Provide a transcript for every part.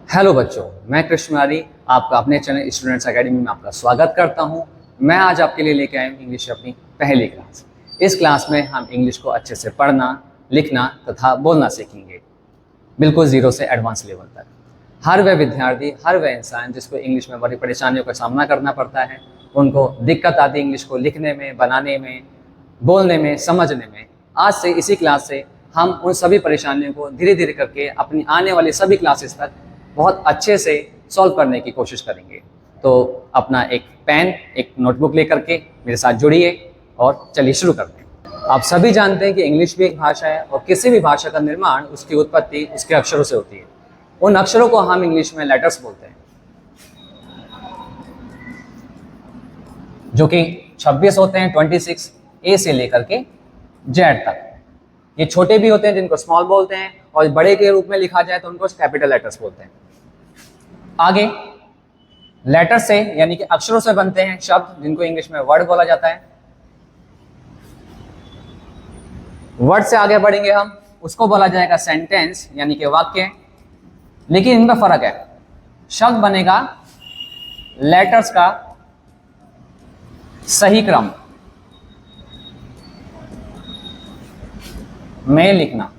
Hello बच्चों, मैं कृष्ण मुरारी आपका अपने चैनल स्टूडेंट्स एकेडमी में आपका स्वागत करता हूं। मैं आज आपके लिए लेके आया हूं इंग्लिश अपनी पहली क्लास। इस क्लास में हम इंग्लिश को अच्छे से पढ़ना, लिखना तथा बोलना सीखेंगे, बिल्कुल जीरो से एडवांस लेवल तक। हर वह विद्यार्थी, हर वह इंसान जिसको इंग्लिश में बड़ी परेशानियों का सामना करना पड़ता है, उनको दिक्कत आती है इंग्लिश को लिखने में, बनाने में, बोलने में, समझने में। आज से इसी क्लास से हम उन सभी परेशानियों को धीरे धीरे करके अपनी आने वाली सभी क्लासेस तक बहुत अच्छे से सॉल्व करने की कोशिश करेंगे। तो अपना एक पेन, एक नोटबुक लेकर के मेरे साथ जुड़िए और चलिए शुरू करते हैं। आप सभी जानते हैं कि इंग्लिश भी एक भाषा है और किसी भी भाषा का निर्माण, उसकी उत्पत्ति उसके अक्षरों से होती है। उन अक्षरों को हम इंग्लिश में लेटर्स बोलते हैं, जो कि 26 होते हैं, 26 ए से लेकर के जेड तक। ये छोटे भी होते हैं जिनको स्मॉल बोलते हैं, और बड़े के रूप में लिखा जाए तो उनको कैपिटल लेटर्स बोलते हैं। आगे लेटर से यानी कि अक्षरों से बनते हैं शब्द, जिनको इंग्लिश में वर्ड बोला जाता है। वर्ड से आगे बढ़ेंगे हम, उसको बोला जाएगा सेंटेंस यानी कि वाक्य। लेकिन इनमें फर्क है, शब्द बनेगा लेटर्स का सही क्रम में लिखना।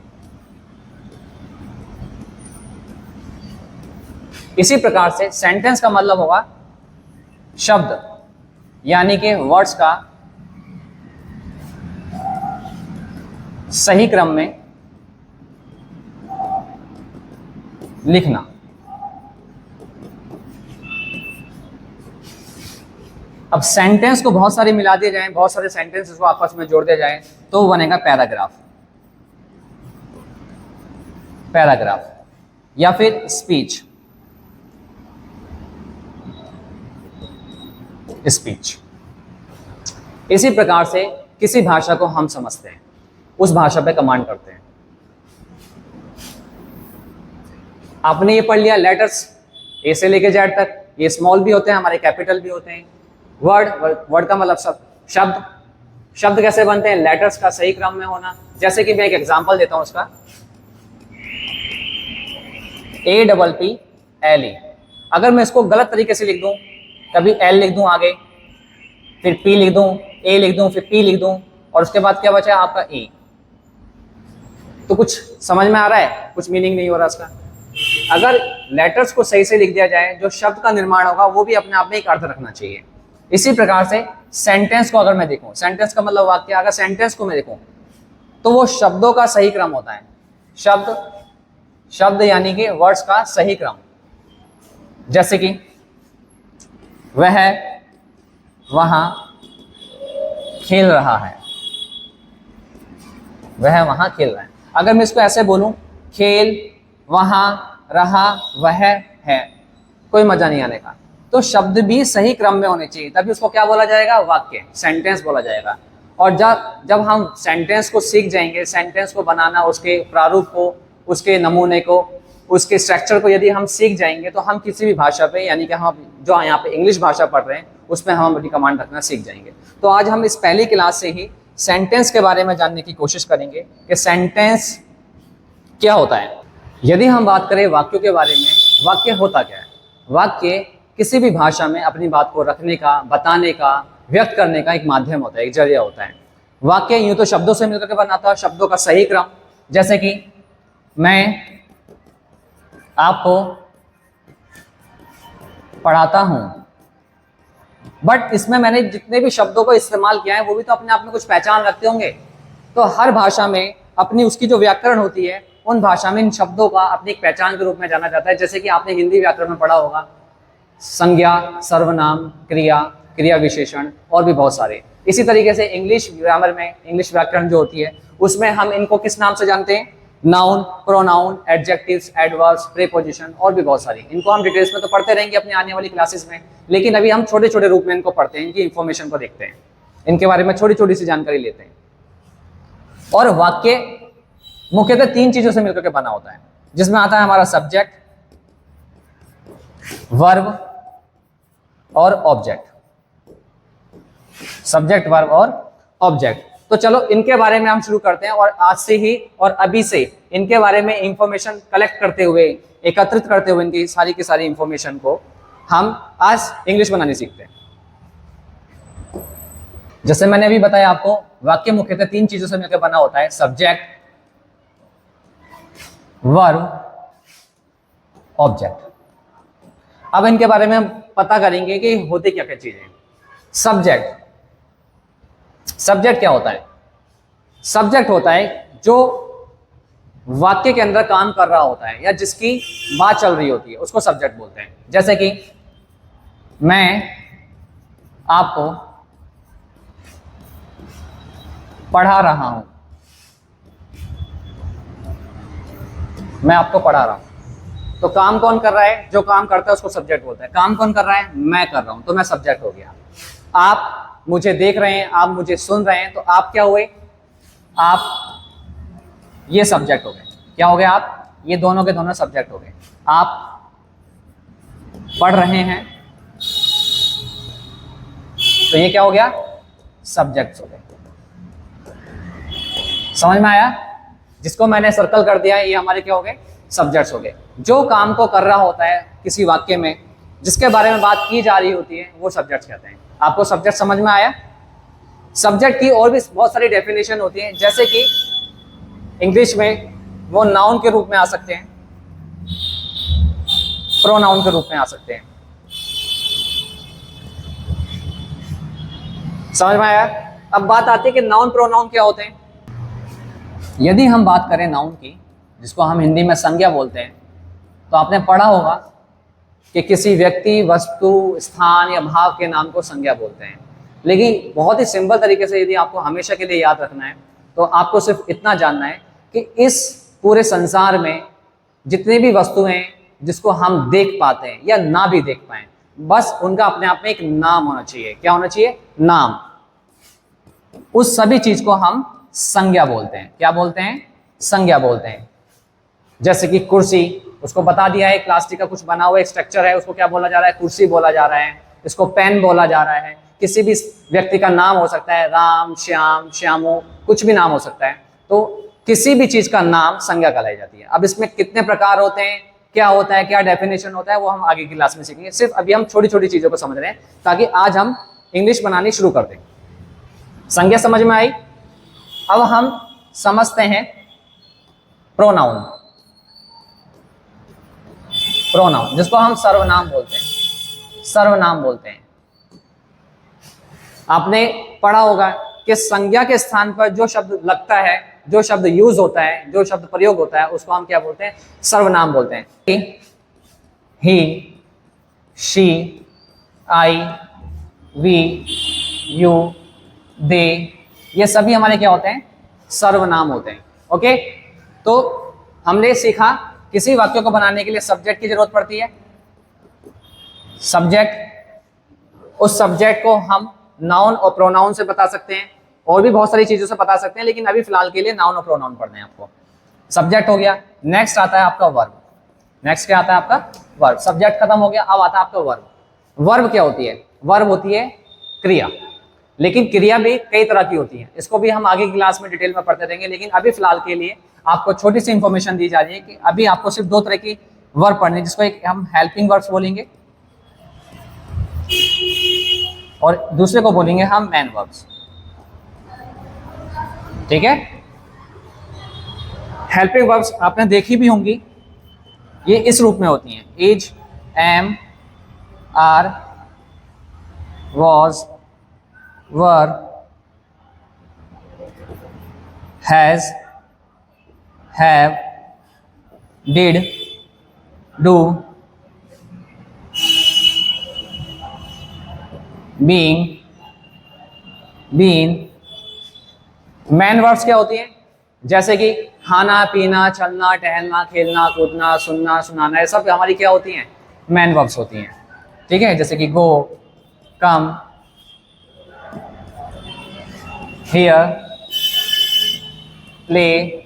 इसी प्रकार से सेंटेंस का मतलब होगा शब्द यानी कि वर्ड्स का सही क्रम में लिखना। अब सेंटेंस को बहुत सारे मिला दिए जाएं, बहुत सारे सेंटेंसेस को आपस में जोड़ दिया जाए तो वो बनेगा पैराग्राफ, पैराग्राफ या फिर स्पीच, स्पीच। इसी प्रकार से किसी भाषा को हम समझते हैं, उस भाषा पे कमांड करते हैं। आपने ये पढ़ लिया लेटर्स ए से लेके जेड तक। ये स्मॉल भी होते हैं हमारे, कैपिटल भी होते हैं। वर्ड, वर्ड का मतलब शब्द। शब्द कैसे बनते हैं? लेटर्स का सही क्रम में होना। जैसे कि मैं एक एग्जांपल देता हूं उसका, APPLE। अगर मैं इसको गलत तरीके से लिख दूं, कभी एल लिख दूं आगे, फिर पी लिख दूं, ए लिख दूं, फिर पी लिख दूं, और उसके बाद क्या बचा आपका ए, तो कुछ समझ में आ रहा है? कुछ मीनिंग नहीं हो रहा इसका। अगर लेटर्स को सही से लिख दिया जाए, जो शब्द का निर्माण होगा वो भी अपने आप में एक अर्थ रखना चाहिए। इसी प्रकार से सेंटेंस को अगर मैं देखूं, सेंटेंस का मतलब वाक्य, अगर सेंटेंस को मैं देखूं तो वो शब्दों का सही क्रम होता है। शब्द, शब्द यानी कि वर्ड्स का सही क्रम। जैसे कि वह वहां खेल रहा है, वह वहां खेल रहा है। अगर मैं इसको ऐसे बोलूं, खेल, वहां, रहा, वह है, कोई मजा नहीं आने का। तो शब्द भी सही क्रम में होने चाहिए, तभी उसको क्या बोला जाएगा? वाक्य, सेंटेंस बोला जाएगा। और जब हम सेंटेंस को सीख जाएंगे, सेंटेंस को बनाना, उसके प्रारूप को, उसके नमूने को, उसके स्ट्रक्चर को यदि हम सीख जाएंगे, तो हम किसी भी भाषा पे, यानी कि हम जो यहाँ पे इंग्लिश भाषा पढ़ रहे हैं, उसमें हम अपनी कमांड रखना सीख जाएंगे। तो आज हम इस पहली क्लास से ही सेंटेंस के बारे में जानने की कोशिश करेंगे कि सेंटेंस क्या होता है। यदि हम बात करें वाक्यों के बारे में, वाक्य होता क्या है? वाक्य किसी भी भाषा में अपनी बात को रखने का, बताने का, व्यक्त करने का एक माध्यम होता है, एक जरिया होता है। वाक्य यूं तो शब्दों से मिलकर के बनाता है, शब्दों का सही क्रम। जैसे कि मैं आपको पढ़ाता हूं, बट इसमें मैंने जितने भी शब्दों को इस्तेमाल किया है वो भी तो अपने आप में कुछ पहचान रखते होंगे। तो हर भाषा में अपनी उसकी जो व्याकरण होती है, उन भाषा में इन शब्दों का अपनी एक पहचान के रूप में जाना जाता है। जैसे कि आपने हिंदी व्याकरण में पढ़ा होगा, संज्ञा, सर्वनाम, क्रिया, क्रिया विशेषण और भी बहुत सारे। इसी तरीके से इंग्लिश ग्रामर में, इंग्लिश व्याकरण जो होती है, उसमें हम इनको किस नाम से जानते हैं? Noun, pronoun, adjectives, adverbs, preposition और भी बहुत सारी। इनको हम डिटेल्स में तो पढ़ते रहेंगे अपनी आने वाली क्लासेस में, लेकिन अभी हम छोटे छोटे रूप में इनको पढ़ते हैं, इनकी इंफॉर्मेशन को देखते हैं, इनके बारे में छोटी छोटी सी जानकारी लेते हैं। और वाक्य मुख्यतः तीन चीजों से मिलकर के बना होता है, जिसमें आता है हमारा सब्जेक्ट, वर्ब और ऑब्जेक्ट। सब्जेक्ट, वर्ब और ऑब्जेक्ट। तो चलो इनके बारे में हम शुरू करते हैं, और आज से ही और अभी से इनके बारे में इंफॉर्मेशन कलेक्ट करते हुए, एकत्रित करते हुए इनकी सारी की सारी इंफॉर्मेशन को हम आज इंग्लिश बनानी सीखते हैं। जैसे मैंने अभी बताया आपको, वाक्य मुख्यतः 3 चीजों से मिलकर बना होता है, सब्जेक्ट, वर्ब, ऑब्जेक्ट। अब इनके बारे में हम पता करेंगे कि होते क्या क्या चीजें। सब्जेक्ट, सब्जेक्ट क्या होता है? सब्जेक्ट होता है जो वाक्य के अंदर काम कर रहा होता है या जिसकी बात चल रही होती है, उसको सब्जेक्ट बोलते हैं। जैसे कि मैं आपको पढ़ा रहा हूं, मैं आपको पढ़ा रहा हूं, तो काम कौन कर रहा है? जो काम करता है उसको सब्जेक्ट बोलते हैं। काम कौन कर रहा है? मैं कर रहा हूं, तो मैं सब्जेक्ट हो गया। आप मुझे देख रहे हैं, आप मुझे सुन रहे हैं, तो आप क्या हुए? आप ये सब्जेक्ट हो गए। क्या हो गए आप? ये दोनों के दोनों सब्जेक्ट हो गए। आप पढ़ रहे हैं, तो ये क्या हो गया? सब्जेक्ट हो गए। समझ में आया? जिसको मैंने सर्कल कर दिया है, ये हमारे क्या हो गए? सब्जेक्ट्स हो गए। जो काम को कर रहा होता है किसी वाक्य में, जिसके बारे में बात की जा रही होती है, वो सब्जेक्ट्स कहते हैं। आपको सब्जेक्ट समझ में आया? सब्जेक्ट की और भी बहुत सारी डेफिनेशन होती है, जैसे कि इंग्लिश में वो नाउन के रूप में आ सकते हैं, प्रोनाउन के रूप में आ सकते हैं। समझ में आया? अब बात आती है कि नाउन प्रोनाउन क्या होते हैं। यदि हम बात करें नाउन की, जिसको हम हिंदी में संज्ञा बोलते हैं, तो आपने पढ़ा होगा कि किसी व्यक्ति, वस्तु, स्थान या भाव के नाम को संज्ञा बोलते हैं। लेकिन बहुत ही सिंपल तरीके से यदि आपको हमेशा के लिए याद रखना है, तो आपको सिर्फ इतना जानना है कि इस पूरे संसार में जितनी भी वस्तुएं जिसको हम देख पाते हैं या ना भी देख पाए, बस उनका अपने आप में एक नाम होना चाहिए। क्या होना चाहिए? नाम। उस सभी चीज को हम संज्ञा बोलते हैं। क्या बोलते हैं? संज्ञा बोलते हैं। जैसे कि कुर्सी, उसको बता दिया है प्लास्टिक का कुछ बना हुआ एक स्ट्रक्चर है, उसको क्या बोला जा रहा है? कुर्सी बोला जा रहा है। इसको पेन बोला जा रहा है। किसी भी व्यक्ति का नाम हो सकता है, राम, श्याम, श्यामो, कुछ भी नाम हो सकता है। तो किसी भी चीज का नाम संज्ञा कहलाई जाती है। अब इसमें कितने प्रकार होते हैं, क्या होता है, क्या डेफिनेशन होता है, वो हम आगे की क्लास में सीखेंगे। सिर्फ अभी हम छोटी छोटी चीजों को समझ रहे हैं ताकि आज हम इंग्लिश बनानी शुरू कर दें। संज्ञा समझ में आई? अब हम समझते हैं प्रोनाउन। प्रोनाउन जिसको हम सर्वनाम बोलते हैं, सर्वनाम बोलते हैं। आपने पढ़ा होगा कि संज्ञा के स्थान पर जो शब्द लगता है, जो शब्द यूज होता है, जो शब्द प्रयोग होता है, उसको हम क्या बोलते हैं? सर्वनाम बोलते हैं। ही, शी, आई, वी, यू, दे, ये सभी हमारे क्या होते हैं? सर्वनाम होते हैं। ओके, तो हमने सीखा किसी वाक्य को बनाने के लिए सब्जेक्ट की जरूरत पड़ती है। सब्जेक्ट, उस सब्जेक्ट को हम नाउन और प्रोनाउन से बता सकते हैं, और भी बहुत सारी चीजों से बता सकते हैं, लेकिन अभी फिलहाल के लिए नाउन और प्रोनाउन पढ़ने हैं आपको। सब्जेक्ट हो गया। नेक्स्ट आता है आपका वर्ब। नेक्स्ट क्या आता है आपका? वर्ब। सब्जेक्ट खत्म हो गया, अब आता है आपका वर्ब। वर्ब क्या होती है? वर्ब होती है क्रिया, लेकिन क्रिया भी कई तरह की होती है। इसको भी हम आगे की क्लास में डिटेल में पढ़ते रहेंगे, लेकिन अभी फिलहाल के लिए आपको छोटी सी इंफॉर्मेशन दी जा रही है कि अभी आपको सिर्फ 2 तरह की वर्ब पढ़नी है, जिसको एक हम हेल्पिंग वर्ब्स बोलेंगे और दूसरे को बोलेंगे हम मेन वर्ब्स। ठीक है? हेल्पिंग वर्ब्स आपने देखी भी होंगी, ये इस रूप में होती हैं: is, am, are, was, were, has, have, did, do, being, been. Main verbs क्या होती हैं? जैसे कि खाना, पीना, चलना, टहलना, खेलना, कूदना, सुनना, सुनाना, ये सब हमारी क्या होती हैं? मेन वर्ब्स होती हैं। ठीक है? जैसे कि गो, कम, हियर, प्ले।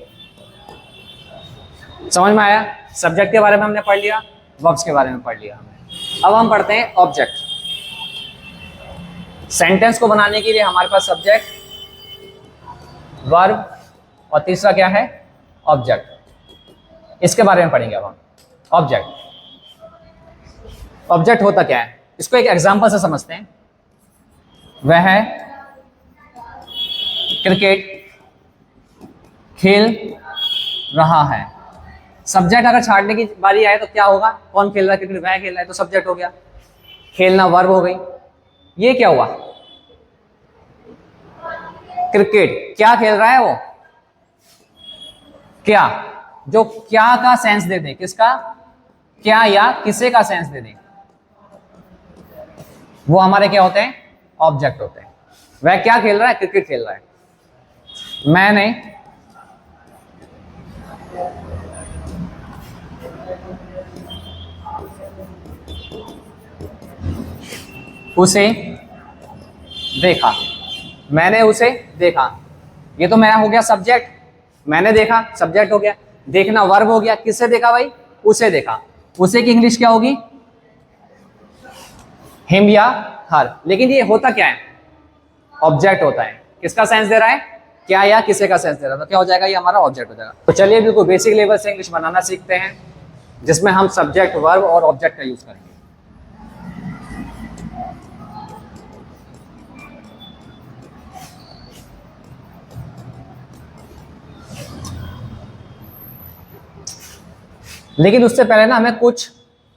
समझ में आया? सब्जेक्ट के बारे में हमने पढ़ लिया, वर्ब्स के बारे में पढ़ लिया हमने। अब हम पढ़ते हैं ऑब्जेक्ट। सेंटेंस को बनाने के लिए हमारे पास सब्जेक्ट, वर्ब, और तीसरा क्या है, ऑब्जेक्ट। इसके बारे में पढ़ेंगे अब हम। ऑब्जेक्ट, ऑब्जेक्ट होता क्या है, इसको एक एग्जांपल से समझते हैं। वह है क्रिकेट खेल रहा है। सब्जेक्ट अगर छाड़ने की बारी आए तो क्या होगा, कौन खेल रहा है, क्रिकेट वह खेल रहा है, तो सब्जेक्ट हो गया। खेलना वर्ब हो गई। ये क्या हुआ, क्रिकेट, क्या खेल रहा है वो, क्या, जो क्या का सेंस दे दे, किसका, क्या या किसे का सेंस दे दे, वो हमारे क्या होते हैं, ऑब्जेक्ट होते हैं। वह क्या खेल रहा है, क्रिकेट खेल रहा है। मैंने उसे देखा, मैंने उसे देखा, ये तो मैं हो गया सब्जेक्ट, मैंने देखा सब्जेक्ट हो गया, देखना वर्ब हो गया, किससे देखा भाई, उसे देखा। उसे की इंग्लिश क्या होगी, हिम या हर। लेकिन ये होता क्या है, ऑब्जेक्ट होता है, किसका सेंस दे रहा है, क्या या किसे का सेंस दे रहा है, तो क्या हो जाएगा, ये हमारा ऑब्जेक्ट हो जाएगा। तो चलिए बिल्कुल बेसिक लेवल से इंग्लिश बनाना सीखते हैं, जिसमें हम सब्जेक्ट वर्ब और ऑब्जेक्ट का यूज करेंगे। लेकिन उससे पहले ना हमें कुछ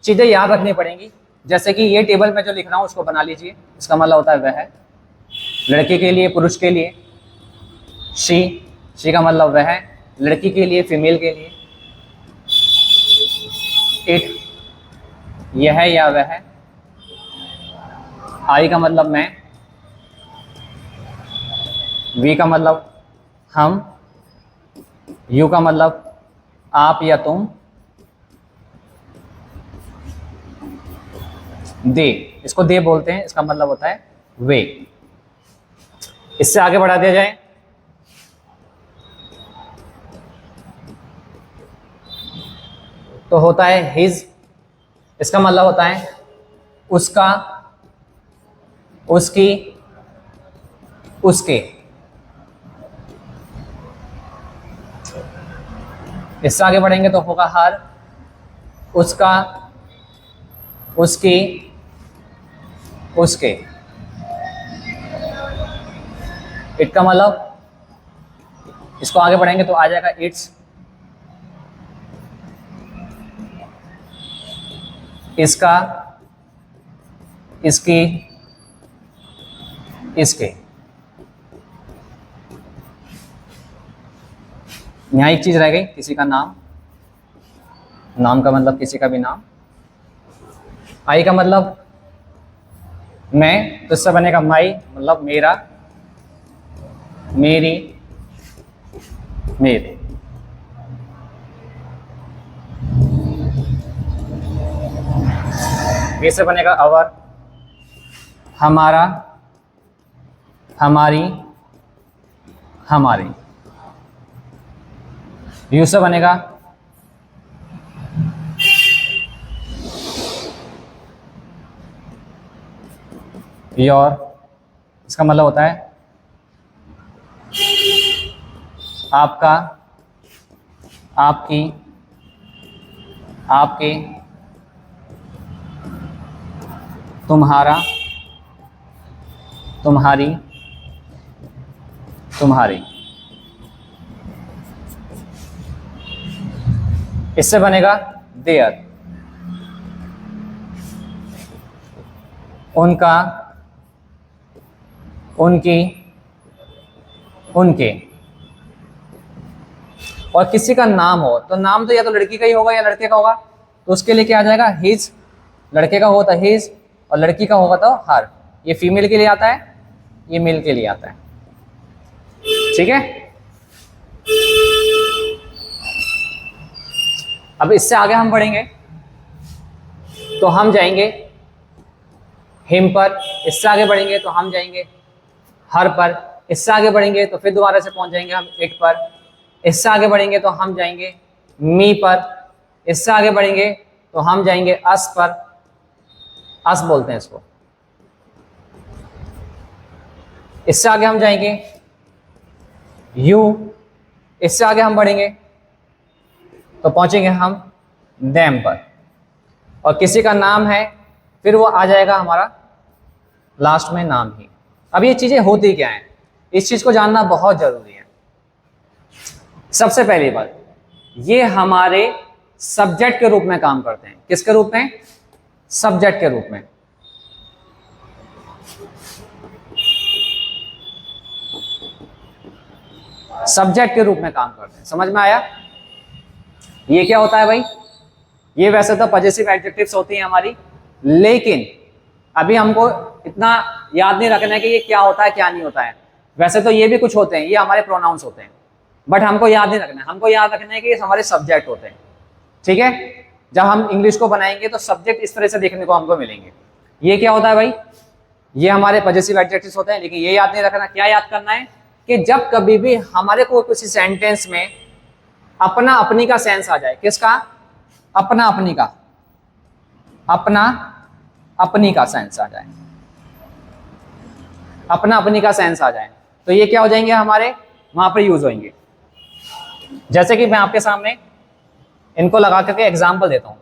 चीजें याद रखनी पड़ेंगी, जैसे कि ये टेबल में जो लिख रहा हूं उसको बना लीजिए। इसका मतलब होता है वह है, लड़के के लिए, पुरुष के लिए शी का मतलब वह है, लड़की के लिए, फीमेल के लिए इट, यह है या वह है। आई का मतलब मैं, वी का मतलब हम, यू का मतलब आप या तुम, दे, इसको दे बोलते हैं, इसका मतलब होता है वे। इससे आगे बढ़ा दिया जाए, तो होता है हिज, इसका मतलब होता है उसका, उसकी, उसके। इससे आगे बढ़ेंगे तो होगा हर, उसका, उसकी, उसके। इट का मतलब, इसको आगे बढ़ेंगे तो आ जाएगा इट्स, इसका, इसकी, इसके। यहां एक चीज रह गई, किसी का नाम, नाम का मतलब किसी का भी नाम। आई का मतलब मैं, तो इससे बनेगा माई, मतलब मेरा, मेरी, मेरे। वे से बनेगा अवर, हमारा, हमारी, हमारे। यू से बनेगा योर, इसका मतलब होता है आपका, आपकी, आपके, तुम्हारा, तुम्हारी, तुम्हारी। इससे बनेगा देयर, उनका, उनकी, उनके। और किसी का नाम हो तो नाम तो या तो लड़की का ही होगा या लड़के का होगा, तो उसके लिए क्या आ जाएगा, हिज। लड़के का होगा तो हिज, और लड़की का होगा तो हर। ये फीमेल के लिए आता है, ये मेल के लिए आता है। ठीक है, अब इससे आगे हम बढ़ेंगे तो हम जाएंगे हिम पर, इससे आगे बढ़ेंगे तो हम जाएंगे हर पर, इससे आगे बढ़ेंगे तो फिर दोबारा से पहुंच जाएंगे हम इट पर, इससे आगे बढ़ेंगे तो हम जाएंगे मी पर, इससे आगे बढ़ेंगे तो हम जाएंगे अस पर, अस बोलते हैं इसको। इससे आगे हम जाएंगे यू, इससे आगे हम बढ़ेंगे तो पहुंचेंगे हम देम पर, और किसी का नाम है फिर वो आ जाएगा हमारा लास्ट में नाम ही। अब ये चीजें होती क्या हैं, इस चीज को जानना बहुत जरूरी है। सबसे पहली बात, ये हमारे सब्जेक्ट के रूप में काम करते हैं। किसके रूप में? सब्जेक्ट के रूप में। सब्जेक्ट के रूप में काम करते हैं। समझ में आया? ये क्या होता है भाई? ये वैसे तो पजेसिव एडजेक्टिव्स होती हैं हमारी, लेकिन अभी हमको इतना याद नहीं रखना है कि ये क्या होता है क्या नहीं होता है। वैसे तो ये भी कुछ होते हैं, ये हमारे प्रोनाउंस होते हैं, बट हमको याद नहीं रखना है। हमको याद रखना है कि ये हमारे सब्जेक्ट होते हैं। ठीक है? जब हम इंग्लिश को बनाएंगे तो सब्जेक्ट इस तरह से देखने को हमको मिलेंगे। ये क्या होता है भाई? ये हमारे पजेसिव एडजेक्टिव्स होते हैं, लेकिन ये याद नहीं रखना। क्या याद करना है कि जब कभी भी हमारे को किसी सेंटेंस में अपना अपनी का सेंस आ जाए। किसका? अपना अपनी का। अपना अपनी का सेंस आ जाए। अपना अपनी का सेंस आ जाए तो ये क्या हो जाएंगे हमारे, वहां पर यूज होंगे। जैसे कि मैं आपके सामने इनको लगा करके एग्जाम्पल देता हूं।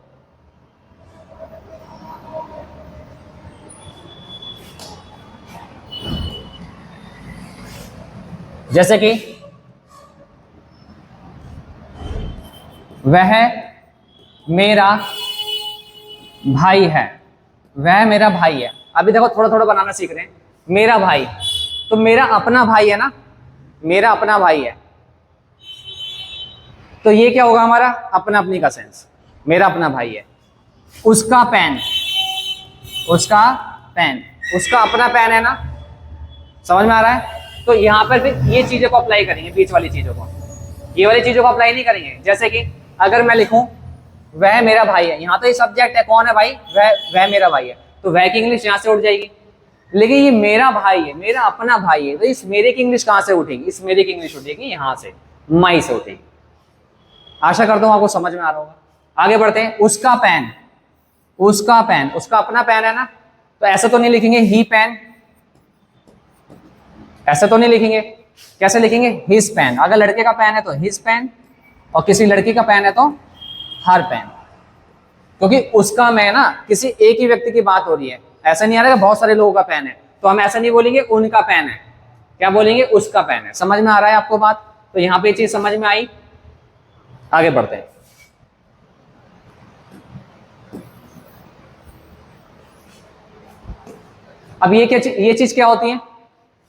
जैसे कि वह मेरा भाई है। वह मेरा भाई है। अभी देखो थोड़ा थोड़ा बनाना सीख रहे हैं। मेरा भाई, तो मेरा अपना भाई है ना, मेरा अपना भाई है, तो ये क्या होगा हमारा अपना अपनी का सेंस। मेरा अपना भाई है। उसका पेन, उसका पेन, उसका अपना पेन है ना। समझ में आ रहा है? तो यहां पर फिर ये चीजों को अप्लाई करेंगे, बीच वाली चीजों को। ये वाली चीजों को अप्लाई नहीं करेंगे। जैसे कि अगर मैं लिखूं वह मेरा भाई है, यहां तो ये सब्जेक्ट है, कौन है भाई? वह मेरा भाई है, तो वह की इंग्लिश यहां से उठ जाएगी। लेकिन ये मेरा भाई है, मेरा अपना भाई है, तो इस मेरे की इंग्लिश कहां से उठेगी? इस मेरे की इंग्लिश उठेगी यहां से, माई से उठेगी। आशा करता हूं आपको समझ में आ रहा होगा। आगे बढ़ते हैं। उसका पेन, उसका पेन, उसका अपना पेन है ना, तो ऐसा तो नहीं लिखेंगे ही पेन, ऐसा तो नहीं लिखेंगे। कैसे लिखेंगे? His pen. अगर लड़के का पेन है तो हिज पेन, और किसी लड़की का पेन है तो हर पेन। क्योंकि उसका मैं ना किसी एक ही व्यक्ति की बात हो रही है। ऐसा नहीं आ रहा है बहुत सारे लोगों का पेन है, तो हम ऐसा नहीं बोलेंगे उनका पेन है, क्या बोलेंगे? उसका पेन है। समझ में आ रहा है आपको बात? तो यहां पे चीज समझ में आई। आगे बढ़ते हैं। अब ये चीज क्या होती है?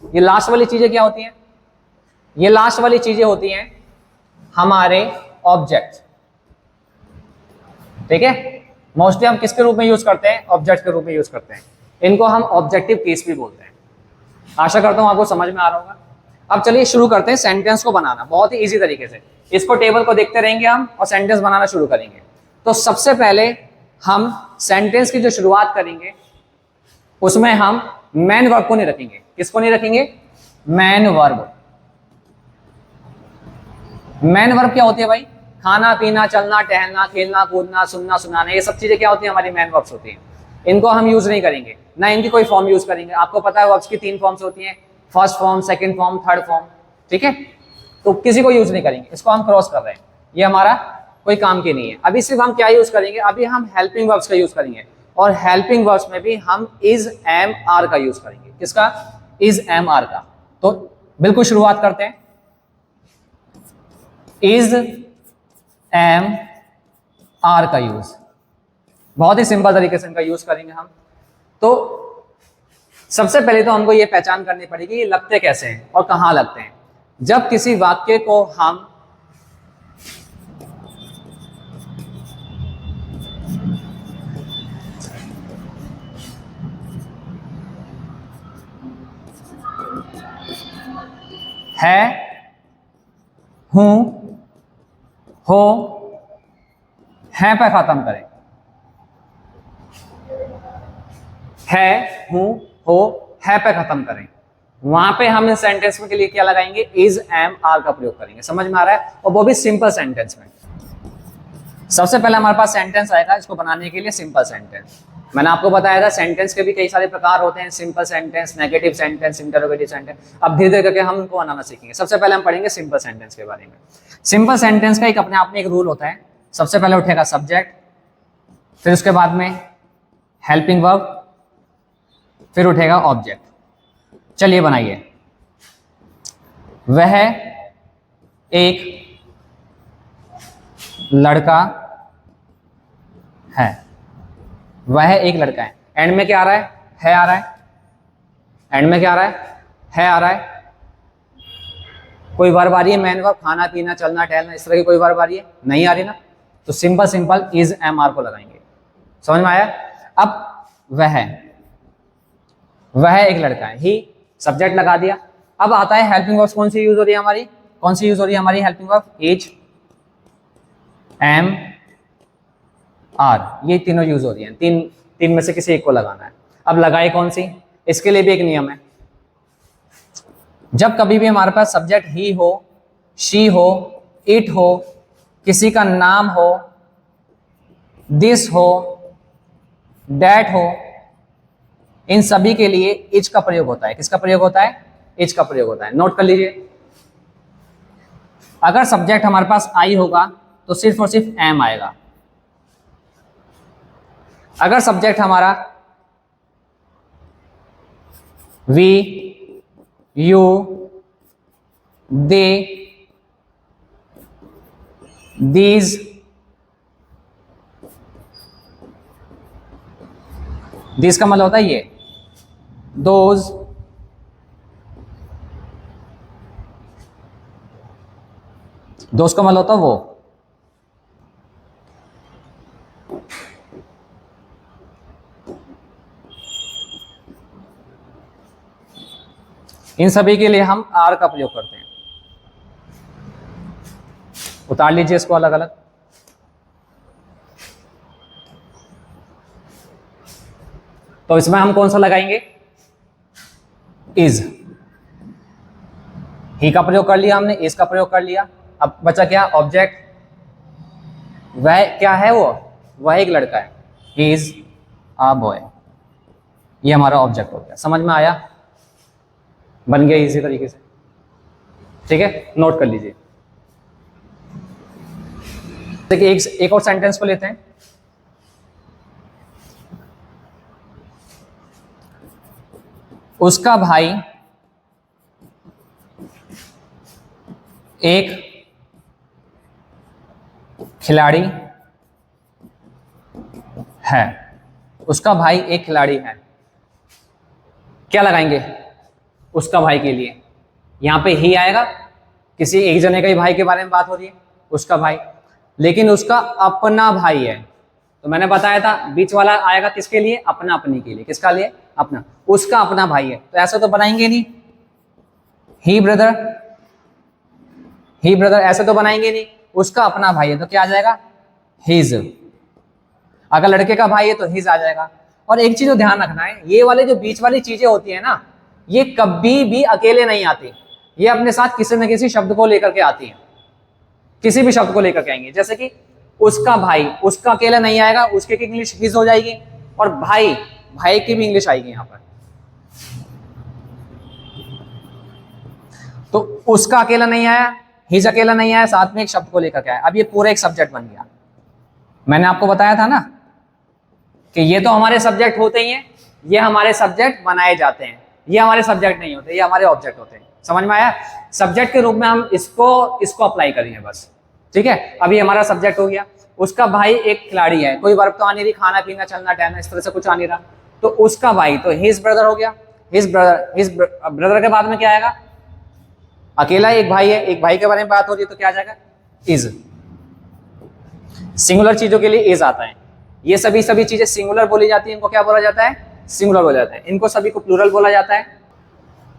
ये लास्ट वाली चीजें क्या होती हैं? ये लास्ट वाली चीजें होती हैं हमारे ऑब्जेक्ट। ठीक है? मोस्टली हम किसके रूप में यूज करते हैं? ऑब्जेक्ट के रूप में यूज करते हैं। इनको हम ऑब्जेक्टिव केस भी बोलते हैं। आशा करता हूं आपको समझ में आ रहा होगा। अब चलिए शुरू करते हैं सेंटेंस को बनाना बहुत ही इजी तरीके से। इसको टेबल को देखते रहेंगे हम और सेंटेंस बनाना शुरू करेंगे। तो सबसे पहले हम सेंटेंस की जो शुरुआत करेंगे उसमें हम मैन वर्ब को नहीं रखेंगे। किसको नहीं रखेंगे? Man verb. मैन वर्ब क्या होती है भाई? खाना पीना, चलना टहलना, खेलना कूदना, सुनना सुनाना, ये सब चीजें क्या होती है? हमारी मैन वर्ब्स होती हैं। इनको हम यूज नहीं करेंगे, ना इनकी कोई फॉर्म यूज करेंगे। आपको पता है वर्ब्स की 3 फॉर्म्स होती हैं, first form, second form, third form. ठीक है? तो किसी को यूज नहीं करेंगे, इसको हम क्रॉस कर रहे हैं, ये हमारा कोई काम की नहीं है। अभी सिर्फ हम क्या यूज करेंगे? अभी हम हेल्पिंग वर्ब्स का यूज करेंगे, और हेल्पिंग वर्ब्स में भी हम इज एम आर का यूज करेंगे। किसका? इज एम आर का। तो बिल्कुल शुरुआत करते हैं। इज एम आर का यूज बहुत ही सिंपल तरीके से इनका यूज करेंगे हम। तो सबसे पहले तो हमको ये पहचान करनी पड़ेगी ये लगते कैसे हैं और कहां लगते हैं। जब किसी वाक्य को हम है, हूं, हो, है पे खत्म करें। है, हूं, हो, है पे खत्म करें, वहां पे हम इस सेंटेंस में के लिए क्या लगाएंगे? इज एम आर का प्रयोग करेंगे। समझ में आ रहा है? और वो भी सिंपल सेंटेंस में। सबसे पहले हमारे पास सेंटेंस आएगा, इसको बनाने के लिए सिंपल सेंटेंस। मैंने आपको बताया था सेंटेंस के भी कई सारे प्रकार होते हैं, simple sentence, negative sentence, interrogative sentence. अब धीरे धीरे करके हम उनको बनाना सीखेंगे। सबसे पहले हम पढ़ेंगे सिंपल सेंटेंस के बारे में। सिंपल सेंटेंस का एक अपने आप में एक रूल होता है। सबसे पहले उठेगा सब्जेक्ट, फिर उसके बाद में हेल्पिंग वर्ब, फिर उठेगा ऑब्जेक्ट। चलिए बनाइए। वह एक लड़का है। वह एक लड़का है। एंड में क्या आ रहा है आ रहा है। एंड में क्या आ रहा है आ रहा है। कोई वर्ब आ रही है, मेन वर्ब, खाना पीना चलना टहलना, इस तरह की कोई वर्ब आ रही है? नहीं आ रही ना। तो simple simple is am are को लगाएंगे। समझ में आया? अब वह एक लड़का है, ही सब्जेक्ट लगा दिया। अब आता है हेल्पिंग वर्ब्स। कौन सी यूज हो रही है हमारी? कौन सी यूज हो रही है हमारी helping verb? Is, am, are, ये तीनों यूज हो रही हैं। तीन में से किसी एक को लगाना है। अब लगाए कौन सी? इसके लिए भी एक नियम है। जब कभी भी हमारे पास सब्जेक्ट ही हो, शी हो, इट हो, किसी का नाम हो, दिस हो, डैट हो, इन सभी के लिए इज का प्रयोग होता है। किसका प्रयोग होता है? इज का प्रयोग होता है। नोट कर लीजिए। अगर सब्जेक्ट हमारे पास आई होगा तो सिर्फ और सिर्फ एम आएगा। अगर सब्जेक्ट हमारा we, you, they, these, this का मतलब होता है ये, दोज, दोस्त का मतलब होता है वो। इन सभी के लिए हम आर का प्रयोग करते हैं। उतार लीजिए इसको अलग अलग। तो इसमें हम कौन सा लगाएंगे? इज। ही का प्रयोग कर लिया हमने, इज का प्रयोग कर लिया। अब बचा क्या? ऑब्जेक्ट। वह क्या है? वह एक लड़का है। He is a boy. ये हमारा ऑब्जेक्ट हो गया। समझ में आया? बन गया इसी तरीके से। ठीक है, नोट कर लीजिए। देखिए एक और सेंटेंस को लेते हैं। उसका भाई एक खिलाड़ी है। उसका भाई एक खिलाड़ी है। क्या लगाएंगे उसका भाई के लिए? यहां पे ही आएगा। किसी एक जने का ही भाई के बारे में बात हो रही है, उसका भाई। लेकिन उसका अपना भाई है। तो मैंने बताया था बीच वाला आएगा किसके लिए? अपना अपनी के लिए। किसका लिए? अपना। उसका अपना भाई है, तो ऐसा तो बनाएंगे नहीं। ही ब्रदर, ही ब्रदर ऐसे तो बनाएंगे नहीं। उसका अपना भाई है तो क्या आ जाएगा? हिज। अगर लड़के का भाई है तो हिज आ जाएगा। और एक चीज को ध्यान रखना है, ये वाले जो बीच वाली चीजें होती है ना, ये कभी भी अकेले नहीं आती। ये अपने साथ किसी न किसी शब्द को लेकर के आती हैं। किसी भी शब्द को लेकर के आएंगे। जैसे कि उसका भाई, उसका अकेला नहीं आएगा, उसके की इंग्लिश हिज हो जाएगी। और भाई, भाई की भी इंग्लिश आएगी यहां पर। तो उसका अकेला नहीं आया, हिज अकेला नहीं आया, साथ में एक शब्द को लेकर के आया। अब ये पूरा एक सब्जेक्ट बन गया। मैंने आपको बताया था ना कि ये तो हमारे सब्जेक्ट होते ही हैं, ये हमारे सब्जेक्ट बनाए जाते हैं। ये हमारे सब्जेक्ट नहीं होते, ये हमारे ऑब्जेक्ट होते हैं। समझ में आया? सब्जेक्ट के रूप में हम इसको अप्लाई करेंगे बस। ठीक है, अभी हमारा सब्जेक्ट हो गया। उसका भाई एक खिलाड़ी है। कोई वर्ब तो आ नहीं रही, खाना पीना चलना टहलना इस तरह से कुछ आ नहीं रहा। तो उसका भाई, तो हिज ब्रदर हो गया। हिज ब्रदर के बाद में क्या आएगा? अकेला एक भाई है, एक भाई के बारे में बात हो रही है, तो क्या आ जाएगा? इज। सिंगुलर चीजों के लिए इज आता है। ये सभी चीजें सिंगुलर बोली जाती है, इनको क्या बोला जाता है? सिंगुलर बोला जाता है। इनको सभी को प्लूरल बोला जाता है।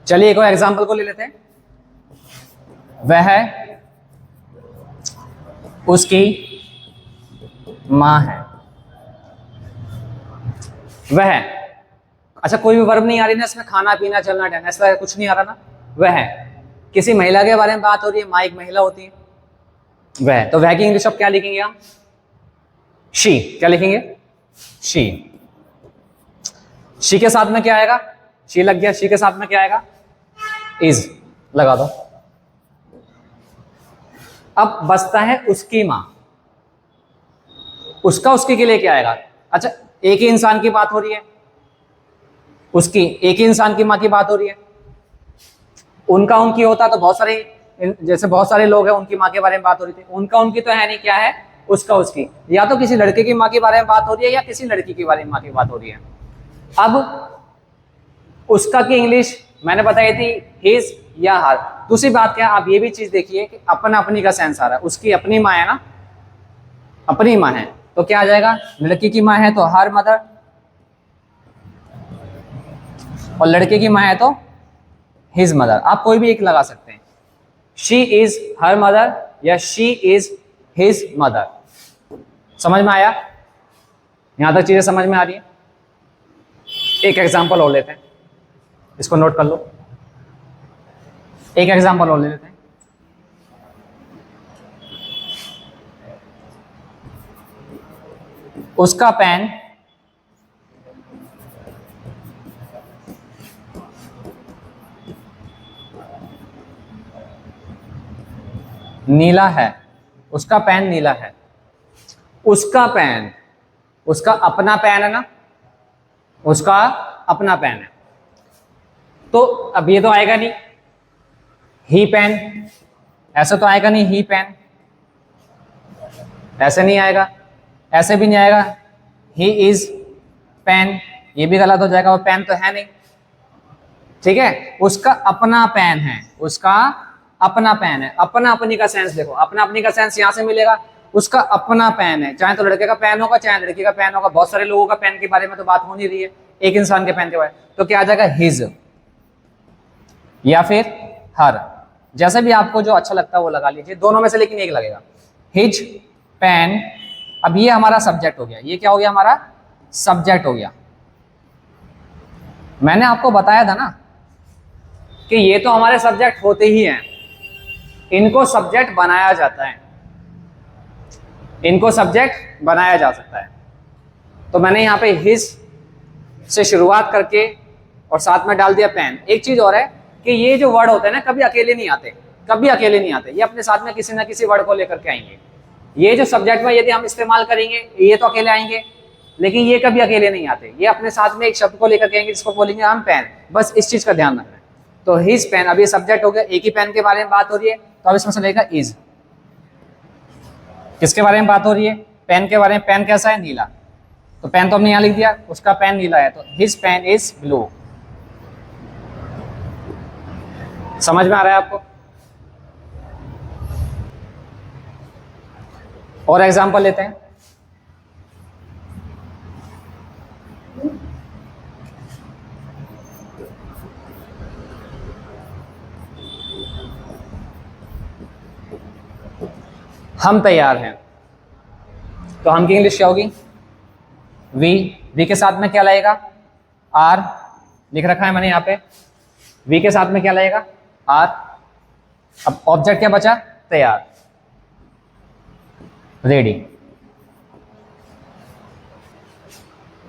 चलिए एक और एग्जांपल को ले लेते हैं। वह उसकी मां है। वह, अच्छा कोई भी वर्ब नहीं आ रही ना इसमें, खाना पीना चलना टहलना ऐसा कुछ नहीं आ रहा ना। वह किसी महिला के बारे में बात हो रही है, मां एक महिला होती है। वह, तो वह की इंग्लिश अब क्या लिखेंगे हम? शी, क्या लिखेंगे? शी। शी के साथ में क्या आएगा? शी लग गया, शी के साथ में क्या आएगा? इज लगा दो। अब बचता है उसकी मां। उसका उसकी के लिए क्या आएगा? अच्छा, एक ही इंसान की बात हो रही है, उसकी एक ही इंसान की मां की बात हो रही है। उनका उनकी होता तो बहुत सारे, जैसे बहुत सारे लोग हैं उनकी माँ के बारे में बात हो रही थी, उनका उनकी तो है नहीं, क्या है? उसका उसकी। या तो किसी लड़के की माँ के बारे में बात हो रही है या किसी लड़की के बारे में माँ की बात हो रही है। अब उसका की इंग्लिश मैंने बताई थी हिज या हर। दूसरी बात क्या, आप ये भी चीज देखिए कि अपना अपनी का सेंस आ रहा है। उसकी अपनी माँ है ना, अपनी माँ है तो क्या आ जाएगा? लड़की की माँ है तो हर मदर, और लड़के की माँ है तो हिज मदर। आप कोई भी एक लगा सकते हैं, शी इज हर मदर या शी इज हिज मदर। समझ में आया? यहां तक चीजें समझ में आ रही है? एक एग्जांपल और लेते हैं, इसको नोट कर लो। एक एग्जांपल और ले लेते हैं। उसका पेन नीला है। उसका पेन नीला है। उसका पेन, उसका अपना पेन है ना, उसका अपना पेन है। तो अब ये तो आएगा नहीं ही पेन, ऐसे तो आएगा नहीं ही पेन, ऐसे नहीं आएगा, ऐसे भी नहीं आएगा ही इज पेन, ये भी गलत हो जाएगा, वो पेन तो है नहीं। ठीक है, उसका अपना पेन है, उसका अपना पेन है। अपना अपनी का सेंस देखो, अपना अपनी का सेंस यहां से मिलेगा। उसका अपना पेन है, चाहे तो लड़के का पेन होगा चाहे लड़की का पेन होगा। बहुत सारे लोगों का पेन के बारे में तो बात हो नहीं रही है, एक इंसान के पेन के बारे में। तो क्या आ जाएगा? हिज या फिर हर, जैसे भी आपको जो अच्छा लगता है वो लगा लीजिए, दोनों में से लेकिन एक लगेगा। His pen. अब ये हमारा सब्जेक्ट हो गया, ये क्या हो गया? हमारा सब्जेक्ट हो गया। मैंने आपको बताया था ना कि ये तो हमारे सब्जेक्ट होते ही हैं, इनको सब्जेक्ट बनाया जाता है, इनको सब्जेक्ट बनाया जा सकता है। तो मैंने यहाँ पे हिज से शुरुआत करके और साथ में डाल दिया पेन। एक चीज और है कि ये जो वर्ड होते हैं ना, कभी अकेले नहीं आते, कभी अकेले नहीं आते, ये अपने साथ में किसी ना किसी वर्ड को लेकर के आएंगे। ये जो सब्जेक्ट में यदि हम इस्तेमाल करेंगे ये तो अकेले आएंगे, लेकिन ये कभी अकेले नहीं आते, ये अपने साथ में एक शब्द को लेकर के आएंगे जिसको बोलेंगे हम पेन। बस इस चीज का ध्यान रखना है। तो हिज पेन, अब ये सब्जेक्ट हो गया, एक ही पेन के बारे में बात हो रही है, तो अब इसमें से लेगा इज। किसके बारे में बात हो रही है? पेन के बारे में। पेन कैसा है? नीला। तो पेन तो हमने यहां लिख दिया, उसका पेन नीला है, तो हिज पेन इज ब्लू। समझ में आ रहा है आपको? और एग्जांपल लेते हैं। हम तैयार हैं, तो हम की इंग्लिश क्या होगी? वी। वी के साथ में क्या लगेगा? आर लिख रखा है मैंने यहाँ पे। वी के साथ में क्या लगेगा? आर। अब ऑब्जेक्ट क्या बचा? तैयार, रेडी।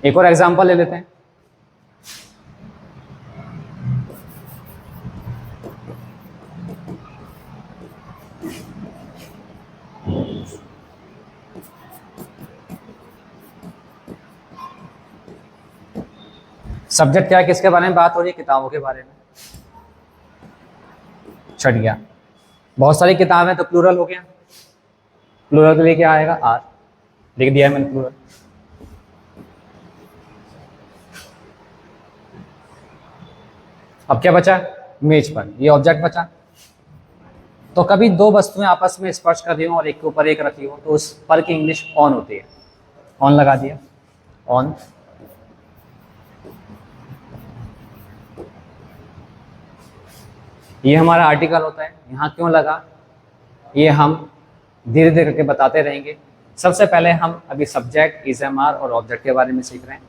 एक और एग्जांपल ले लेते हैं। सब्जेक्ट क्या है? किसके बारे में बात हो रही है? किताबों के बारे में। छट गया। बहुत सारी किताबें तो प्लूरल हो गया, प्लूरल के लिए क्या आएगा? आर। लिख दिया है मैंने प्लूरल। अब क्या बचा? मेज पर ये ऑब्जेक्ट बचा। तो कभी दो वस्तुएं आपस में स्पर्श कर रही हो और एक के ऊपर एक रखी हो तो उस पर की इंग्लिश ऑन होती है। ऑन लगा दिया, ऑन। ये हमारा आर्टिकल होता है, यहाँ क्यों लगा ये हम धीरे धीरे करके बताते रहेंगे। सबसे पहले हम अभी सब्जेक्ट, इज़-एम-आर और ऑब्जेक्ट के बारे में सीख रहे हैं।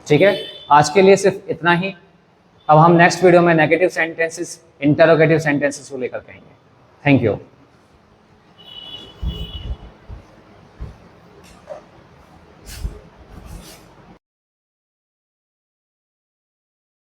ठीक है, आज के लिए सिर्फ इतना ही। अब हम नेक्स्ट वीडियो में नेगेटिव सेंटेंसेस, इंटरोगेटिव सेंटेंसेस को लेकर कहेंगे। Thank you.